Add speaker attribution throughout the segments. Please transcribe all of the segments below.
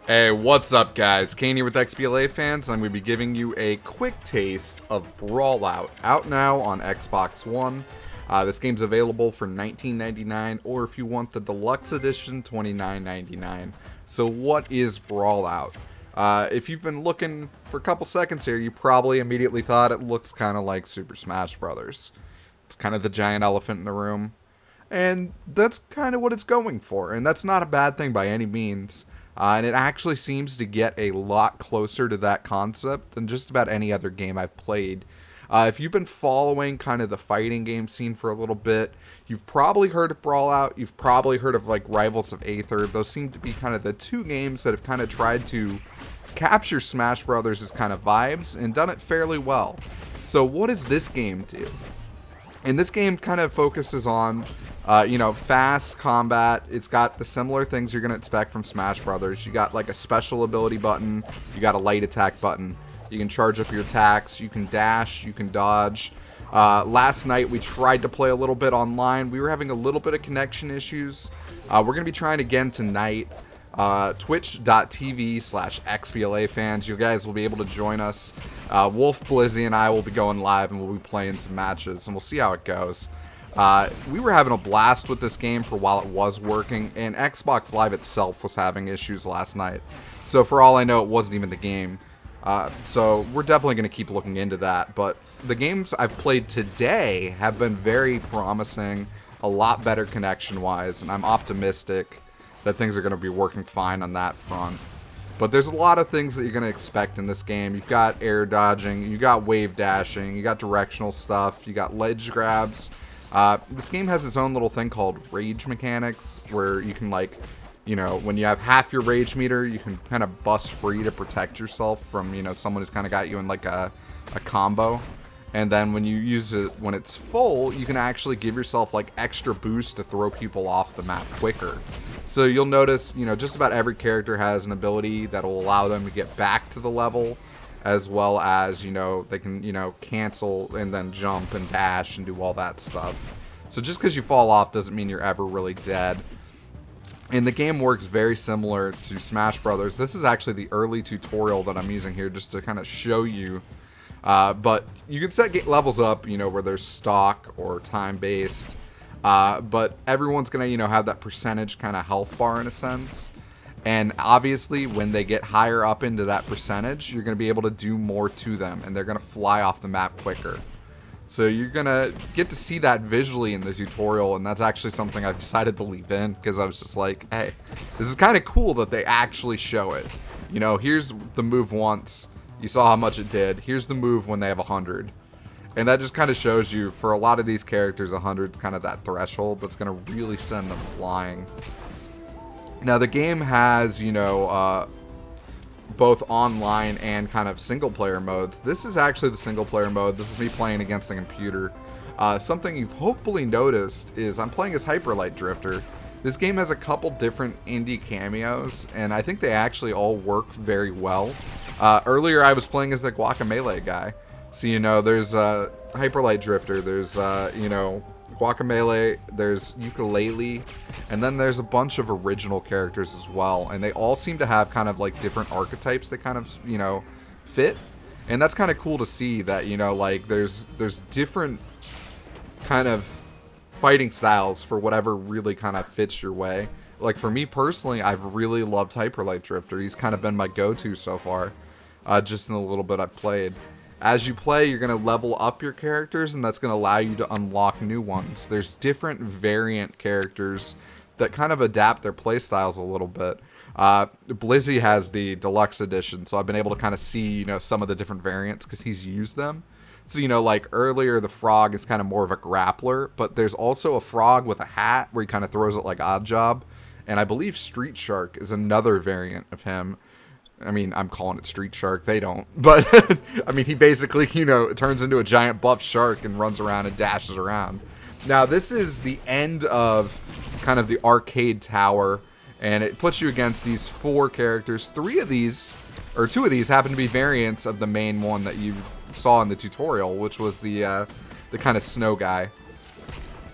Speaker 1: Hey, what's up guys? Kane here with XBLA fans, and I'm going to be giving you a quick taste of Brawlout, out now on Xbox One. This game's available for $19.99, or if you want the deluxe edition, $29.99. So what is Brawlout? If you've been looking for a couple seconds here, you probably immediately thought it looks kind of like Super Smash Bros. It's kind of the giant elephant in the room, and that's kind of what it's going for, and that's not a bad thing by any means. And it actually seems to get a lot closer to that concept than just about any other game I've played. If you've been following kind of the fighting game scene for a little bit, you've probably heard of Brawlout, you've probably heard of like Rivals of Aether. Those seem to be kind of the two games that have kind of tried to capture Smash Brothers' kind of vibes and done it fairly well. So what does this game do? And this game kind of focuses on fast combat. It's got the similar things you're going to expect from Smash Brothers. You got like a special ability button, you got a light attack button. You can charge up your attacks, you can dash, you can dodge. Last night we tried to play a little bit online. We were having a little bit of connection issues. We're going to be trying again tonight. Twitch.tv/XBLA fans. You guys will be able to join us. Wolf, Blizzy, and I will be going live, and we'll be playing some matches, and we'll see how it goes. We were having a blast with this game for while it was working, and Xbox Live itself was having issues last night. So for all I know, it wasn't even the game. So we're definitely going to keep looking into that. But the games I've played today have been very promising, a lot better connection-wise, and I'm optimistic that things are going to be working fine on that front. But there's a lot of things that you're going to expect in this game. You've got air dodging, you got wave dashing, you got directional stuff, you got ledge grabs. This game has its own little thing called rage mechanics, where you can when you have half your rage meter, you can kind of bust free to protect yourself from, someone who's kind of got you in like a combo. And then when you use it, when it's full, you can actually give yourself like extra boost to throw people off the map quicker. So you'll notice, just about every character has an ability that will allow them to get back to the level, as well as, they can, cancel and then jump and dash and do all that stuff. So just because you fall off doesn't mean you're ever really dead. And the game works very similar to Smash Brothers. This is actually the early tutorial that I'm using here just to kind of show you. But you can set levels up, where there's stock or time-based. But everyone's going to, have that percentage kind of health bar in a sense. And obviously, when they get higher up into that percentage, you're going to be able to do more to them. And they're going to fly off the map quicker. So you're going to get to see that visually in the tutorial. And that's actually something I've decided to leave in. Because I was just like, hey, this is kind of cool that they actually show it. Here's the move once. You saw how much it did. Here's the move when they have 100. And that just kind of shows you, for a lot of these characters, 100 is kind of that threshold that's going to really send them flying. Now, the game has, both online and kind of single-player modes. This is actually the single-player mode. This is me playing against the computer. Something you've hopefully noticed is I'm playing as Hyperlight Drifter. This game has a couple different indie cameos, and I think they actually all work very well. Earlier, I was playing as the Guacamelee guy. So, there's Hyperlight Drifter, there's, Guacamelee, there's Yooka-Laylee, and then there's a bunch of original characters as well. And they all seem to have kind of like different archetypes that kind of, fit. And that's kind of cool to see that, there's different kind of fighting styles for whatever really kind of fits your way. Like for me personally, I've really loved Hyperlight Drifter. He's kind of been my go-to so far, just in the little bit I've played. As you play, you're going to level up your characters, and that's going to allow you to unlock new ones. There's different variant characters that kind of adapt their playstyles a little bit. Blizzy has the deluxe edition, so I've been able to kind of see, some of the different variants because he's used them. So, like earlier, the frog is kind of more of a grappler, but there's also a frog with a hat where he kind of throws it like Oddjob. And I believe Street Shark is another variant of him. I mean, I'm calling it Street Shark. They don't. But, I mean, he basically, turns into a giant buff shark and runs around and dashes around. Now, this is the end of kind of the arcade tower. And it puts you against these 4 characters. 2 of these happen to be variants of the main one that you saw in the tutorial, which was the kind of snow guy.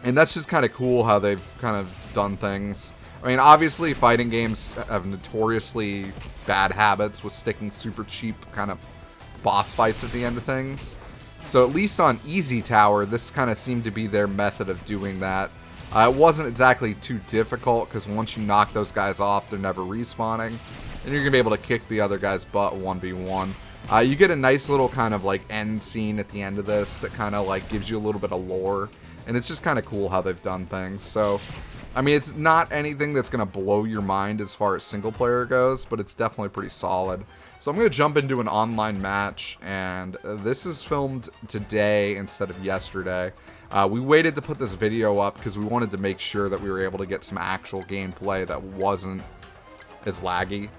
Speaker 1: And that's just kind of cool how they've kind of done things. I mean, obviously, fighting games have notoriously bad habits with sticking super cheap kind of boss fights at the end of things. So at least on Easy Tower, this kind of seemed to be their method of doing that. It wasn't exactly too difficult, because once you knock those guys off, they're never respawning. And you're going to be able to kick the other guy's butt 1v1. You get a nice little kind of like end scene at the end of this that kind of like gives you a little bit of lore. And it's just kind of cool how they've done things. So, I mean, it's not anything that's going to blow your mind as far as single player goes, but it's definitely pretty solid. So I'm going to jump into an online match, and this is filmed today instead of yesterday. We waited to put this video up because we wanted to make sure that we were able to get some actual gameplay that wasn't as laggy.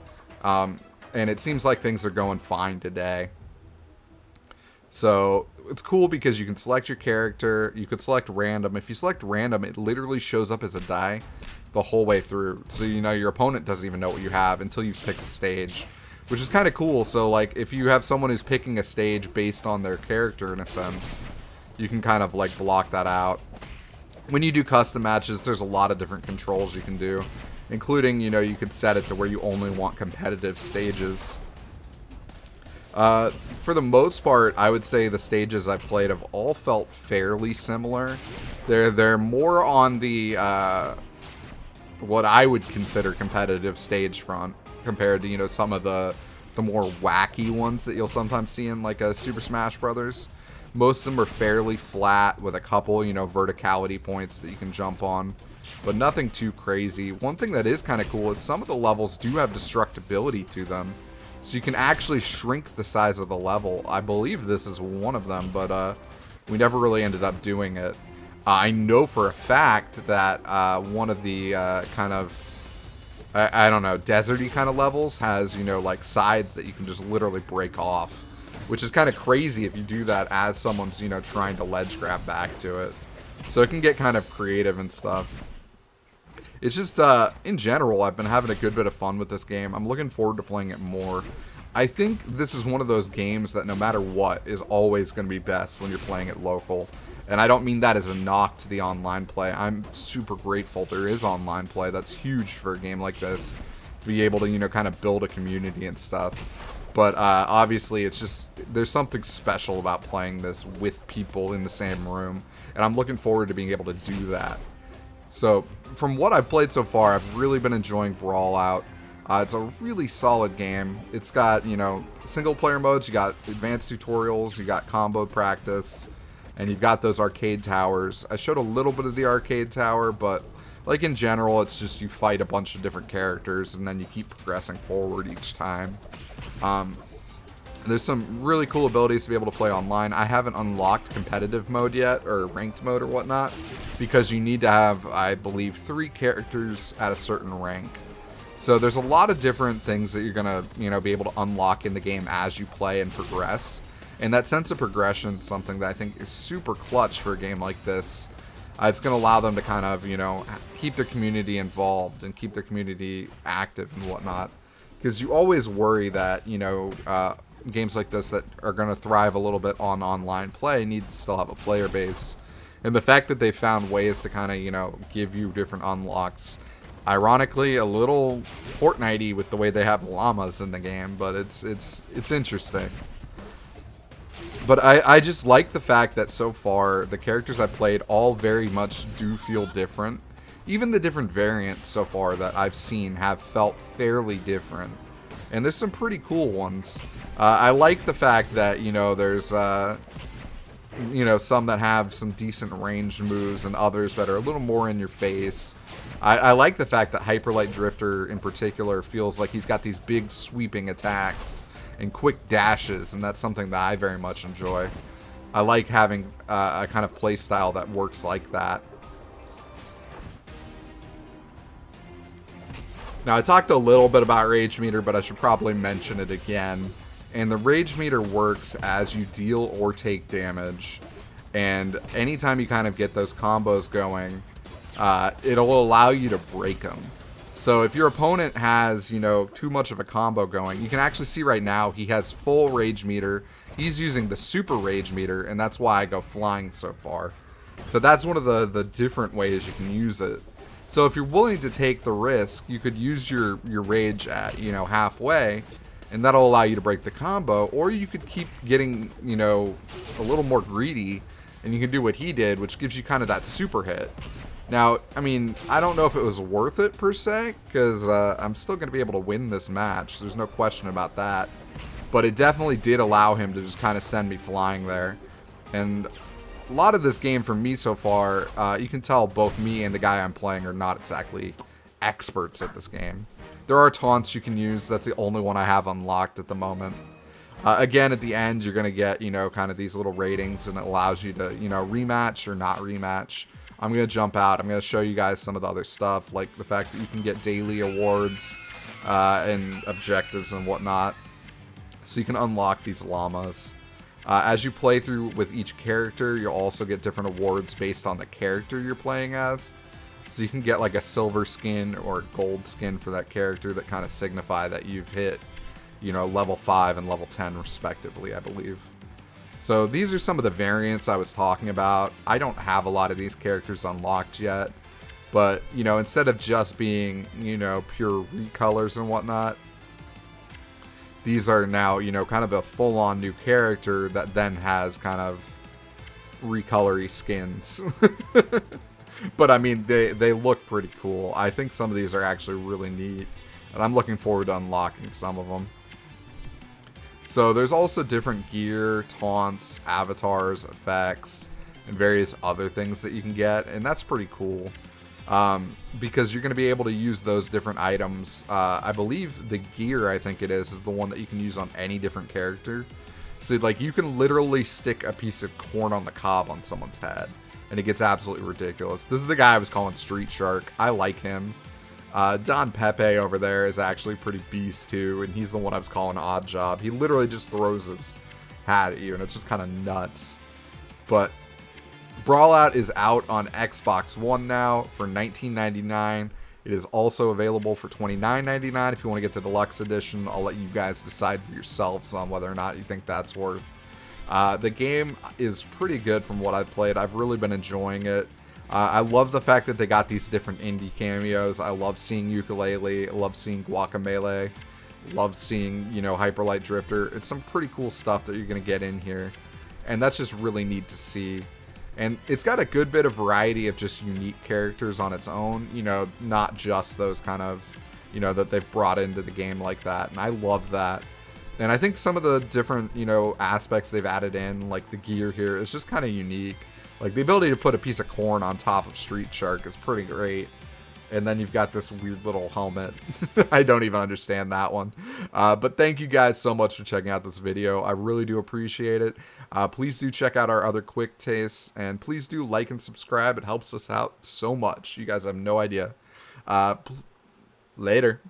Speaker 1: And it seems like things are going fine today. So it's cool because you can select your character. You could select random. If you select random, it literally shows up as a die the whole way through. So, you know, your opponent doesn't even know what you have until you've picked a stage, which is kind of cool. So, like, if you have someone who's picking a stage based on their character, in a sense, you can kind of, like, block that out. When you do custom matches, there's a lot of different controls you can do, including, you know, you could set it to where you only want competitive stages. For the most part, I would say the stages I've played have all felt fairly similar. They're more on the, what I would consider competitive stage front, compared to, you know, some of the more wacky ones that you'll sometimes see in, like, a Super Smash Brothers. Most of them are fairly flat with a couple, you know, verticality points that you can jump on, but nothing too crazy. One thing that is kind of cool is some of the levels do have destructibility to them, so you can actually shrink the size of the level. I believe this is one of them, but we never really ended up doing it. I know for a fact that one of the kind of, I don't know, deserty kind of levels has, you know, like sides that you can just literally break off, which is kind of crazy if you do that as someone's, you know, trying to ledge grab back to it. So it can get kind of creative and stuff. It's just, in general, I've been having a good bit of fun with this game. I'm looking forward to playing it more. I think this is one of those games that no matter what is always going to be best when you're playing it local. And I don't mean that as a knock to the online play. I'm super grateful there is online play. That's huge for a game like this, to be able to, you know, kind of build a community and stuff. But obviously, it's just, there's something special about playing this with people in the same room. And I'm looking forward to being able to do that. So, from what I've played so far, I've really been enjoying Brawl Out. It's a really solid game. It's got, you know, single player modes, you got advanced tutorials, you got combo practice, and you've got those arcade towers. I showed a little bit of the arcade tower, but like in general, it's just you fight a bunch of different characters and then you keep progressing forward each time. There's some really cool abilities to be able to play online. I haven't unlocked competitive mode yet, or ranked mode or whatnot, because you need to have, I believe, 3 characters at a certain rank. So there's a lot of different things that you're gonna, you know, be able to unlock in the game as you play and progress. And that sense of progression is something that I think is super clutch for a game like this. It's going to allow them to kind of, you know, keep their community involved and keep their community active and whatnot. Because you always worry that, you know, games like this that are going to thrive a little bit on online play need to still have a player base. And the fact that they found ways to kind of, you know, give you different unlocks. Ironically, a little Fortnite-y with the way they have llamas in the game, but it's interesting. But I just like the fact that so far, the characters I've played all very much do feel different. Even the different variants so far that I've seen have felt fairly different. And there's some pretty cool ones. I like the fact that, you know, there's, you know, some that have some decent ranged moves and others that are a little more in your face. I like the fact that Hyperlight Drifter in particular feels like he's got these big sweeping attacks and quick dashes, and that's something that I very much enjoy. I like having a kind of play style that works like that. Now, I talked a little bit about Rage Meter, but I should probably mention it again. And the Rage Meter works as you deal or take damage. And anytime you kind of get those combos going, it'll allow you to break them. So if your opponent has, you know, too much of a combo going, you can actually see right now he has full Rage Meter. He's using the Super Rage Meter, and that's why I go flying so far. So that's one of the different ways you can use it. So if you're willing to take the risk, you could use your rage at, you know, halfway, and that'll allow you to break the combo, or you could keep getting, you know, a little more greedy, and you can do what he did, which gives you kind of that super hit. Now, I mean, I don't know if it was worth it per se, because I'm still going to be able to win this match. There's no question about that. But it definitely did allow him to just kind of send me flying there. And a lot of this game for me so far, you can tell both me and the guy I'm playing are not exactly experts at this game. There are taunts you can use. That's the only one I have unlocked at the moment. Again, at the end, you're going to get, you know, kind of these little ratings, and it allows you to, you know, rematch or not rematch. I'm going to jump out. I'm going to show you guys some of the other stuff, like the fact that you can get daily awards and objectives and whatnot. So you can unlock these llamas. As you play through with each character, you'll also get different awards based on the character you're playing as. So you can get like a silver skin or a gold skin for that character that kind of signify that you've hit, you know, level 5 and level 10 respectively, I believe. So these are some of the variants I was talking about. I don't have a lot of these characters unlocked yet. But, you know, instead of just being, you know, pure recolors and whatnot, these are now, you know, kind of a full-on new character that then has kind of recolory skins. But, I mean, they look pretty cool. I think some of these are actually really neat. And I'm looking forward to unlocking some of them. So there's also different gear, taunts, avatars, effects, and various other things that you can get. And that's pretty cool. Because you're going to be able to use those different items. I believe the gear, I think it is the one that you can use on any different character. So, like, you can literally stick a piece of corn on the cob on someone's head, and it gets absolutely ridiculous. This is the guy I was calling Street Shark. I like him. Don Pepe over there is actually pretty beast, too, and he's the one I was calling Odd Job. He literally just throws his hat at you, and it's just kind of nuts. But Brawlout is out on Xbox One now for $19.99. It is also available for $29.99 if you want to get the deluxe edition. I'll let you guys decide for yourselves on whether or not you think that's worth. The game is pretty good from what I've played. I've really been enjoying it. I love the fact that they got these different indie cameos. I love seeing Yooka-Laylee. I love seeing Guacamelee. Love seeing, you know, Hyperlight Drifter. It's some pretty cool stuff that you're going to get in here. And that's just really neat to see. And it's got a good bit of variety of just unique characters on its own. You know, not just those kind of, you know, that they've brought into the game like that. And I love that. And I think some of the different, you know, aspects they've added in, like the gear here, is just kind of unique. Like, the ability to put a piece of corn on top of Street Shark is pretty great. And then you've got this weird little helmet. I don't even understand that one. But thank you guys so much for checking out this video. I really do appreciate it. Please do check out our other quick tastes. And please do like and subscribe. It helps us out so much. You guys have no idea. Later.